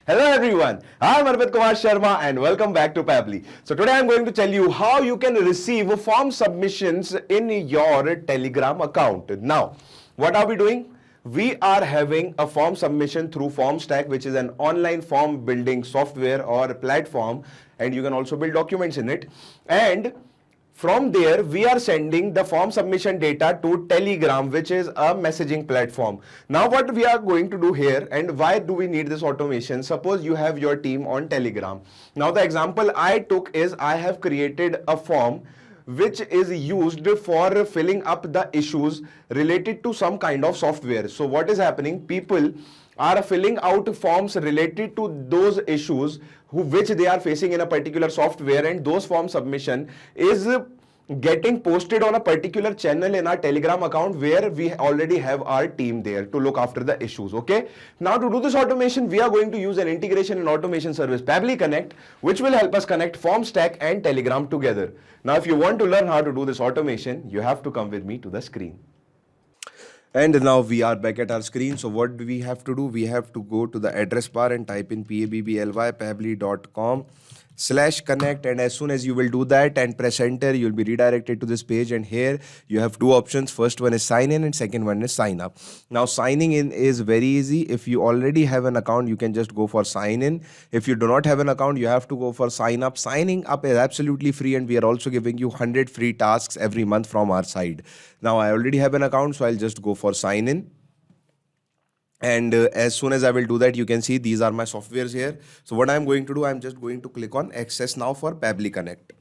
Hello everyone, I'm Arvind Kumar Sharma and welcome back to Pabbly. So today I'm going to tell you how you can receive form submissions in your Telegram account. Now, what are we doing? We are having a form submission through FormStack, which is an online form building software or platform, and you can also build documents in it. And from there, we are sending the form submission data to Telegram, which is a messaging platform. Now, what we are going to do here and why do we need this automation? Suppose you have your team on Telegram. Now, the example I took is I have created a form which is used for filling up the issues related to some kind of software. So what is happening? People are filling out forms related to those issues which they are facing in a particular software, and those form submission is getting posted on a particular channel in our Telegram account where we already have our team there to look after the issues. Okay, now to do this automation, we are going to use an integration and automation service, Pabbly Connect, which will help us connect FormStack and Telegram together. Now if you want to learn how to do this automation, you have to come with me to the screen. And now we are back at our screen. So what do we have to do? We have to go to the address bar and type in pabbly.com/connect, and as soon as you will do that and press enter, you'll be redirected to this page, and here you have two options. First one is sign in and second one is sign up. Now signing in is very easy. If you already have an account, you can just go for sign in. If you do not have an account, you have to go for sign up. Signing up is absolutely free, and we are also giving you 100 free tasks every month from our side. Now I already have an account, so I'll just go for sign in. And as soon as I will do that, you can see these are my softwares here. So what I'm going to do, I'm just going to click on access now for Pabbly Connect.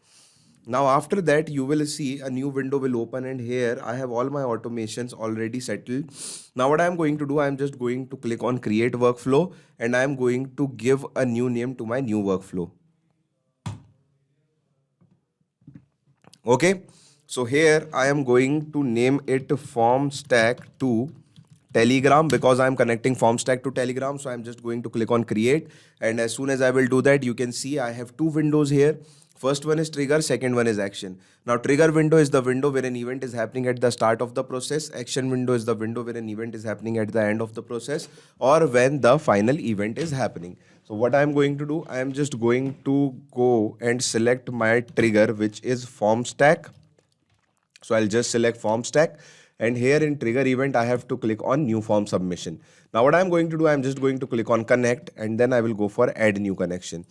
Now after that, you will see a new window will open, and here I have all my automations already settled. Now what I'm going to do, I'm just going to click on create workflow, and I'm going to give a new name to my new workflow. Okay, so here I am going to name it FormStack to Telegram because I'm connecting FormStack to Telegram. So I'm just going to click on create, and as soon as I will do that, you can see I have two windows here. First one is trigger, second one is action. Now trigger window is the window where an event is happening at the start of the process. Action window is the window where an event is happening at the end of the process or when the final event is happening. So what I'm going to do, I am just going to go and select my trigger, which is FormStack. So I'll just select FormStack. And here in trigger event, I have to click on new form submission. Now what I'm going to do, I'm just going to click on connect, and then I will go for add new connection.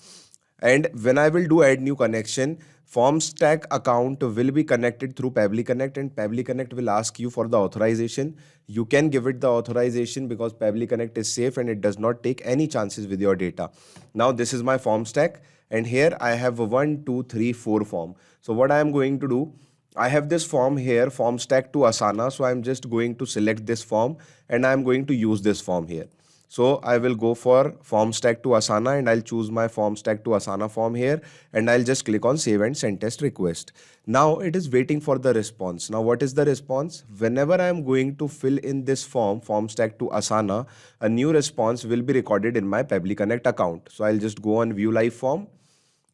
And when I will do add new connection, FormStack account will be connected through Pabbly Connect, and Pabbly Connect will ask you for the authorization. You can give it the authorization because Pabbly Connect is safe and it does not take any chances with your data. Now this is my FormStack, and here I have 1, 2, 3, 4 form. So what I am going to do, I have this form here, FormStack to Asana. So I'm just going to select this form and I'm going to use this form here. So I will go for FormStack to Asana, and I'll choose my FormStack to Asana form here, and I'll just click on save and send test request. Now it is waiting for the response. Now what is the response? Whenever I'm going to fill in this form, FormStack to Asana, a new response will be recorded in my Pabbly Connect account. So I'll just go on view live form,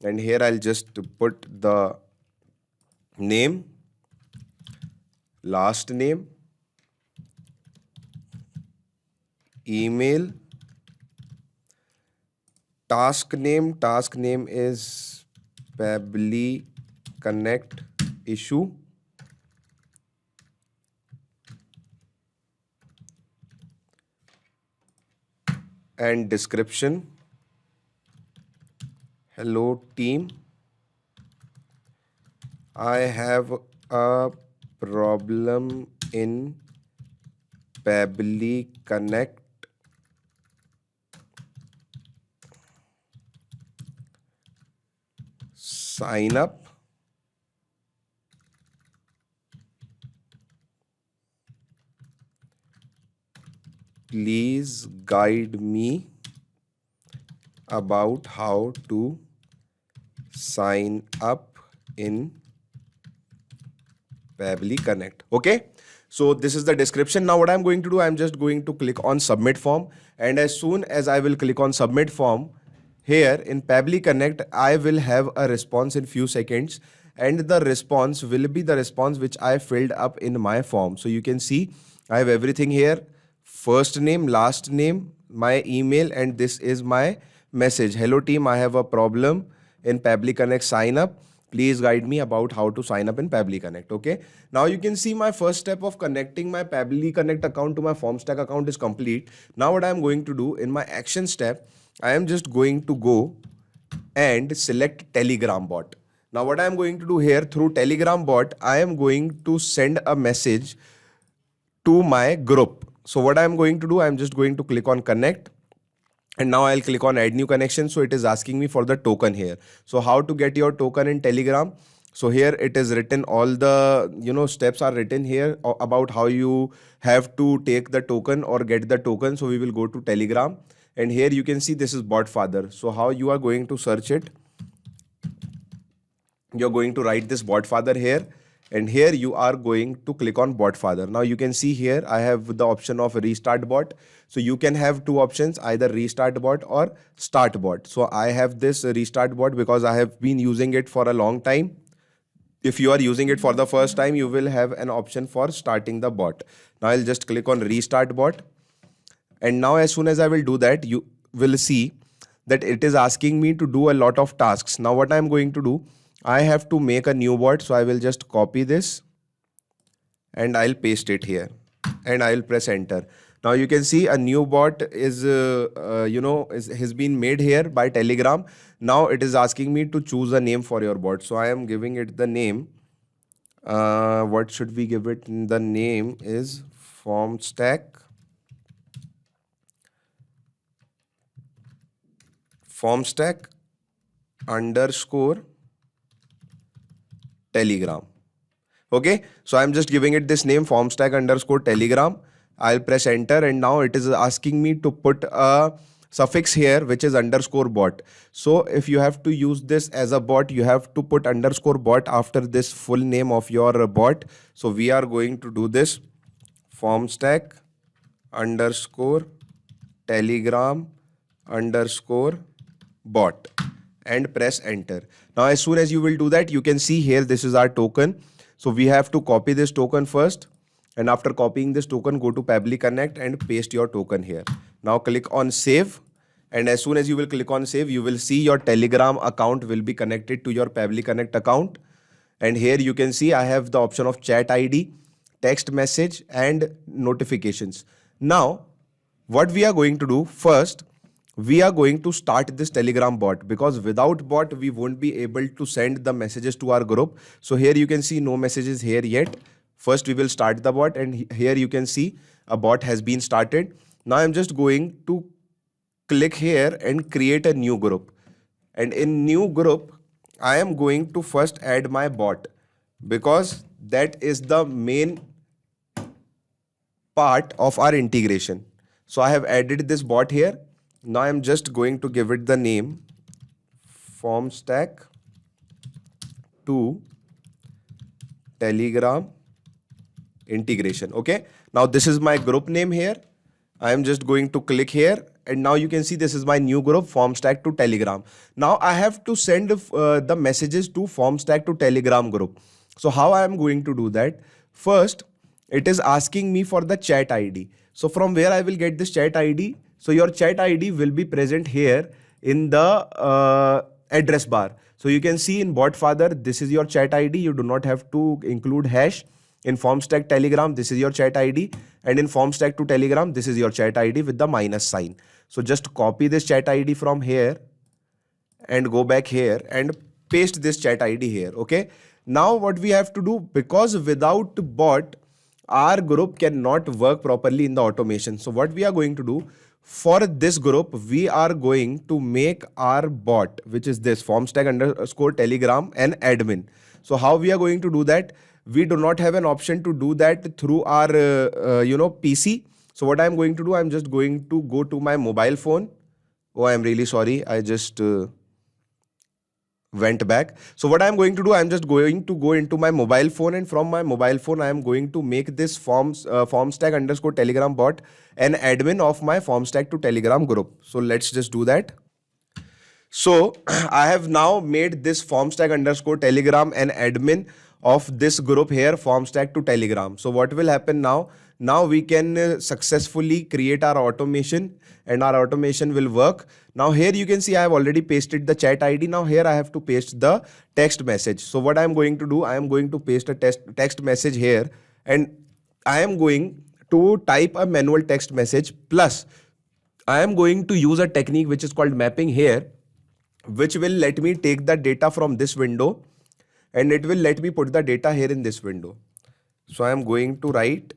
and here I'll just put the name, last name, email, task name is Pabbly Connect issue, and description, hello team, I have a problem in Pabbly Connect. Sign up. Please guide me about how to sign up in Pabbly Connect. Okay, so this is the description. Now what I'm going to do, I'm just going to click on submit form, and as soon as I will click on submit form, here in Pabbly Connect, I will have a response in few seconds, and the response will be the response which I filled up in my form. So you can see I have everything here: first name, last name, my email, and this is my message, hello team, I have a problem in Pabbly Connect sign up. Please guide me about how to sign up in Pabbly Connect. Okay. Now you can see my first step of connecting my Pabbly Connect account to my FormStack account is complete. Now what I am going to do in my action step, I am just going to go and select Telegram bot. Now what I am going to do here through Telegram bot, I am going to send a message to my group. So what I am going to do, I am just going to click on connect. And now I'll click on add new connection. So it is asking me for the token here. So how to get your token in Telegram? So here it is written, all the steps are written here about how you have to take the token or get the token. So we will go to Telegram, and here you can see this is BotFather. So how you are going to search it? You're going to write this BotFather here, and here you are going to click on BotFather. Now you can see here I have the option of restart bot. So you can have two options, either restart bot or start bot. So I have this restart bot because I have been using it for a long time. If you are using it for the first time, you will have an option for starting the bot. Now I'll just click on restart bot. And now as soon as I will do that, you will see that it is asking me to do a lot of tasks. Now what I'm going to do, I have to make a new bot. So I will just copy this and I'll paste it here and I'll press enter. Now you can see a new bot is, has been made here by Telegram. Now it is asking me to choose a name for your bot. So I am giving it the name. What should we give it? The name is FormStack _ Telegram. Okay, so I'm just giving it this name, FormStack _ Telegram. I'll press enter, and now it is asking me to put a suffix here which is _bot. So if you have to use this as a bot, you have to put _bot after this full name of your bot. So we are going to do this, FormStack _ Telegram _ bot, and press enter. Now as soon as you will do that, you can see here this is our token. So we have to copy this token first, and after copying this token, go to Pabbly Connect and paste your token here. Now click on save, and as soon as you will click on save, you will see your Telegram account will be connected to your Pabbly Connect account. And here you can see I have the option of chat ID, text message, and notifications. Now what we are going to do first, we are going to start this Telegram bot, because without bot we won't be able to send the messages to our group. So here you can see no messages here yet. First we will start the bot, and here you can see a bot has been started. Now I'm just going to click here and create a new group, and in new group I am going to first add my bot, because that is the main part of our integration. So I have added this bot here. Now I'm just going to give it the name FormStack to Telegram integration. Okay, now this is my group name here. I am just going to click here, and now you can see this is my new group, FormStack to Telegram. Now I have to send the messages to FormStack to Telegram group. So how I am going to do that? First, it is asking me for the chat ID. So from where I will get this chat ID? So your chat ID will be present here in the address bar. So you can see in BotFather, this is your chat ID. You do not have to include hash. In FormStack Telegram, this is your chat ID. And in FormStack to Telegram, this is your chat ID with the minus sign. So just copy this chat ID from here and go back here and paste this chat ID here. Okay. Now what we have to do, because without bot, our group cannot work properly in the automation. So what we are going to do, for this group, we are going to make our bot, which is this FormStack _ Telegram, an admin. So how we are going to do that? We do not have an option to do that through our PC. So what I'm going to do, I'm just going to go to my mobile phone. Oh, I'm really sorry. I just went back. So what I'm going to do, I'm just going to go into my mobile phone, and from my mobile phone, I am going to make this FormStack _ Telegram bot an admin of my FormStack to Telegram group. So let's just do that. So I have now made this FormStack _ Telegram an admin of this group here, FormStack to Telegram. So what will happen now? Now we can successfully create our automation, and our automation will work. Now here you can see I have already pasted the chat ID. Now here I have to paste the text message. So what I am going to do, I am going to paste a text message here, and I am going to type a manual text message, plus I am going to use a technique which is called mapping here, which will let me take the data from this window and it will let me put the data here in this window. So I am going to write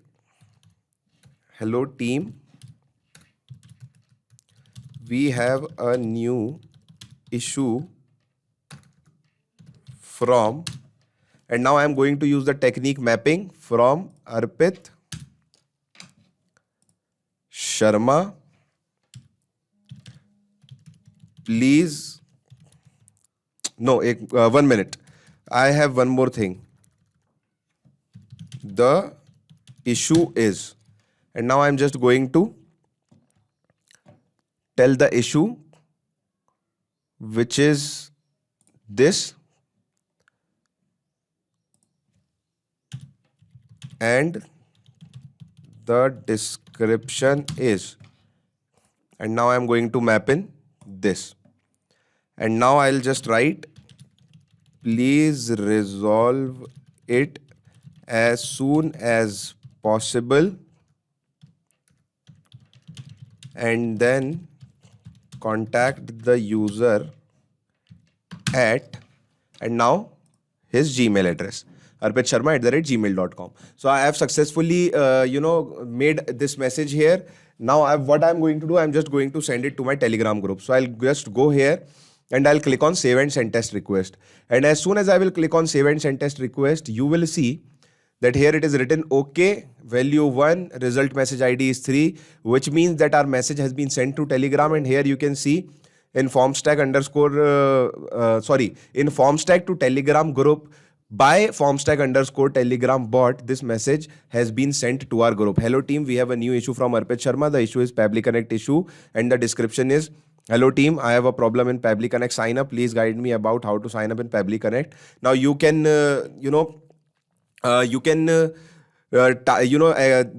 hello team, we have a new issue from, and now I am going to use the technique mapping from Arpit Sharma. Please, no, 1 minute. I have one more thing. The issue is, and now I'm just going to tell the issue, which is this, and the description is, and now I'm going to map in this, and now I'll just write please resolve it as soon as possible, and then contact the user at, and now his Gmail address, arpitsharma@gmail.com. So I have successfully made this message here. Now what I'm going to do, I'm just going to send it to my Telegram group. So I'll just go here and I'll click on save and send test request. And as soon as I will click on save and send test request, you will see that here it is written OK, value 1, result message ID is 3, which means that our message has been sent to Telegram. And here you can see in formstack in formstack to Telegram group by formstack _ Telegram bot, this message has been sent to our group. Hello team, we have a new issue from Arpit Sharma. The issue is Pabbly Connect issue, and the description is, hello team, I have a problem in Pabbly Connect sign up. Please guide me about how to sign up in Pabbly Connect. Now you can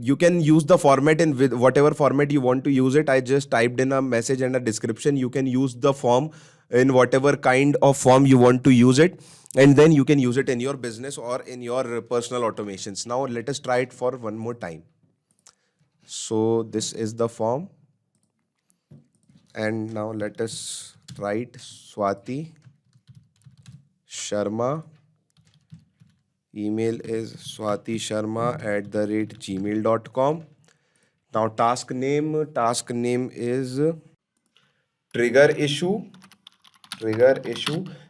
you can use the format in with whatever format you want to use it. I just typed in a message and a description. You can use the form in whatever kind of form you want to use it, and then you can use it in your business or in your personal automations. Now let us try it for one more time. So this is the form, and now let us write Swati Sharma. Email is swatisharma@gmail.com. Now task name is trigger issue,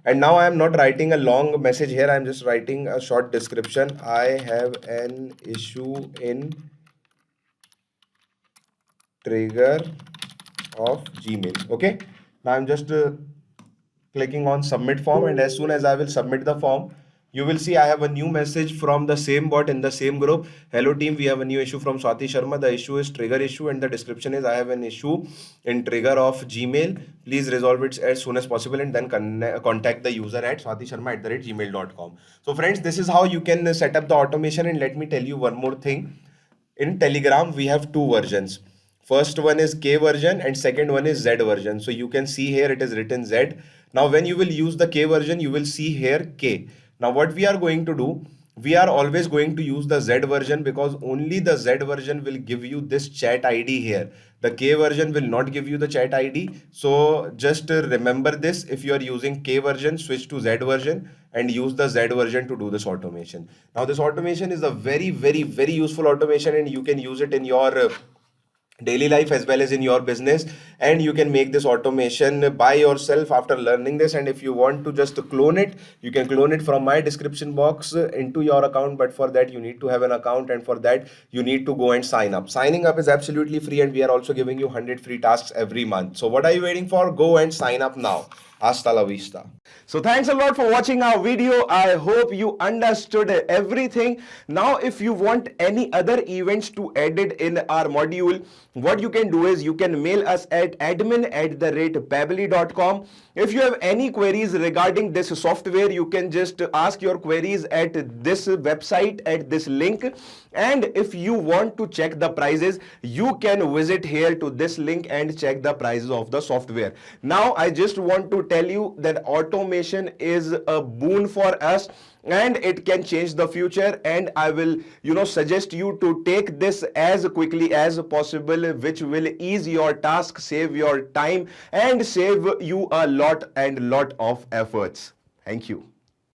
and now I am not writing a long message here. I am just writing a short description. I have an issue in trigger of Gmail. Okay, now I'm just clicking on submit form, and as soon as I will submit the form, you will see I have a new message from the same bot in the same group. Hello team, we have a new issue from Swati Sharma. The issue is trigger issue, and the description is I have an issue in trigger of Gmail. Please resolve it as soon as possible, and then contact the user at swatisharma@gmail.com. So friends, this is how you can set up the automation. And let me tell you one more thing. In Telegram, we have two versions. First one is K version and second one is Z version. So you can see here it is written Z. Now when you will use the K version, you will see here K. Now what we are going to do, we are always going to use the Z version, because only the Z version will give you this chat ID here. The K version will not give you the chat ID. So just remember this. If you are using K version, switch to Z version and use the Z version to do this automation. Now this automation is a very, very, very useful automation, and you can use it in your daily life as well as in your business, and you can make this automation by yourself after learning this. And if you want to just clone it, you can clone it from my description box into your account, but for that you need to have an account, and for that you need to go and sign up. Signing up is absolutely free, and we are also giving you 100 free tasks every month. So what are you waiting for? Go and sign up now. Hasta la vista. So thanks a lot for watching our video. I hope you understood everything. Now, if you want any other events to edit in our module, what you can do is you can mail us at admin@pabbly.com. If you have any queries regarding this software, you can just ask your queries at this website, at this link. And if you want to check the prices, you can visit here to this link and check the prices of the software. Now, I just want to tell you that automation is a boon for us and it can change the future, and I will suggest you to take this as quickly as possible, which will ease your task, save your time, and save you a lot of efforts. Thank you.